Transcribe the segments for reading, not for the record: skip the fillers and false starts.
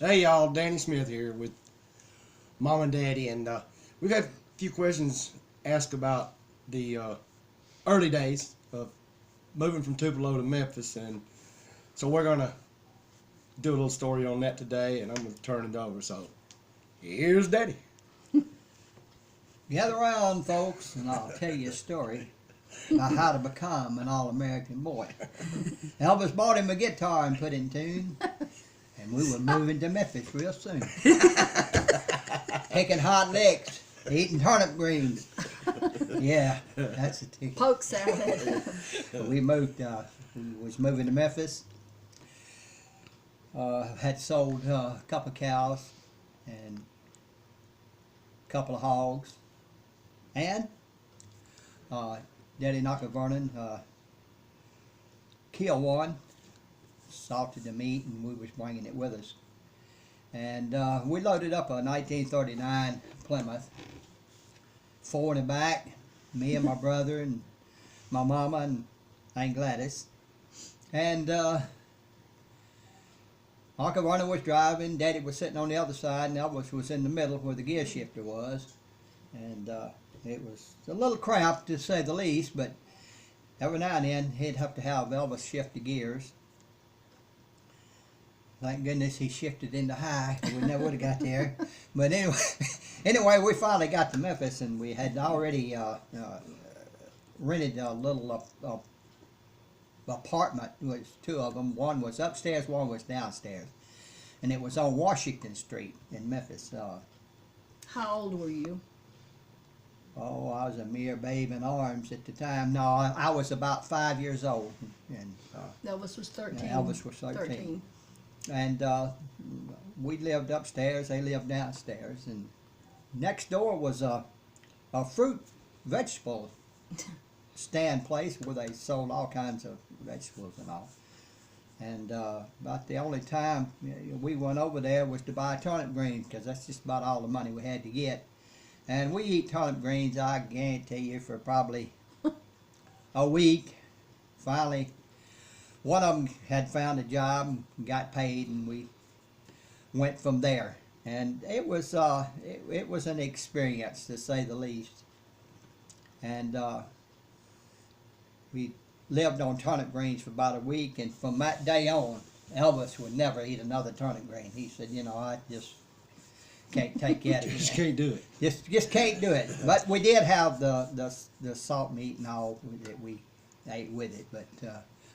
Hey y'all, Danny Smith here with Mom and Daddy, and we've had a few questions asked about the early days of moving from Tupelo to Memphis, and so we're gonna do a little story on that today, and I'm gonna turn it over. So here's Daddy. Gather around, folks, and I'll tell you a story about how to become an all-American boy. Elvis bought him a guitar and put in tune, and we were moving to Memphis real soon. Taking hot licks, eating turnip greens. Yeah, that's a ticket. Poke salad. We moved. We was moving to Memphis. Had sold a couple of cows and a couple of hogs, and Daddy Knocker Vernon killed one, salted the meat, and we was bringing it with us. And we loaded up a 1939 Plymouth, 4 in the back, me and my brother and my mama and Aunt Gladys. And Knocker Vernon was driving, Daddy was sitting on the other side, and Elvis was in the middle where the gear shifter was. And it was a little cramped, to say the least, but every now and then he'd have to have Elvis shift the gears. Thank goodness he shifted into high. We never would have got there. But anyway, we finally got to Memphis, and we had already rented a little apartment. It was 2 of them. One was upstairs, one was downstairs. And it was on Washington Street in Memphis. How old were you? Oh, I was a mere babe in arms at the time. No, I was about 5 years old. And Elvis was 13. Elvis was 13. And we lived upstairs, they lived downstairs. And next door was a fruit vegetable stand place where they sold all kinds of vegetables and all. And about the only time we went over there was to buy turnip greens, because that's just about all the money we had to get. And we eat turnip greens, I guarantee you, for probably a week. Finally, one of them had found a job and got paid, and we went from there. And it was an experience, to say the least. And we lived on turnip greens for about a week, and from that day on, Elvis would never eat another turnip green. He said, you know, I just can't take it. Just can't do it. Just can't do it. But we did have the salt meat and all that we ate with it, but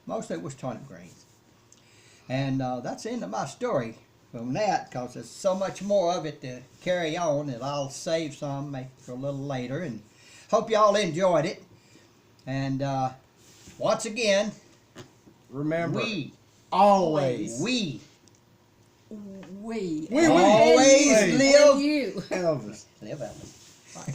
most of it was turnip greens. And that's the end of my story from that, because there's so much more of it to carry on that I'll save some maybe for a little later. And hope y'all enjoyed it. And once again, Remember, we always We always live you. Elvis. Live Elvis.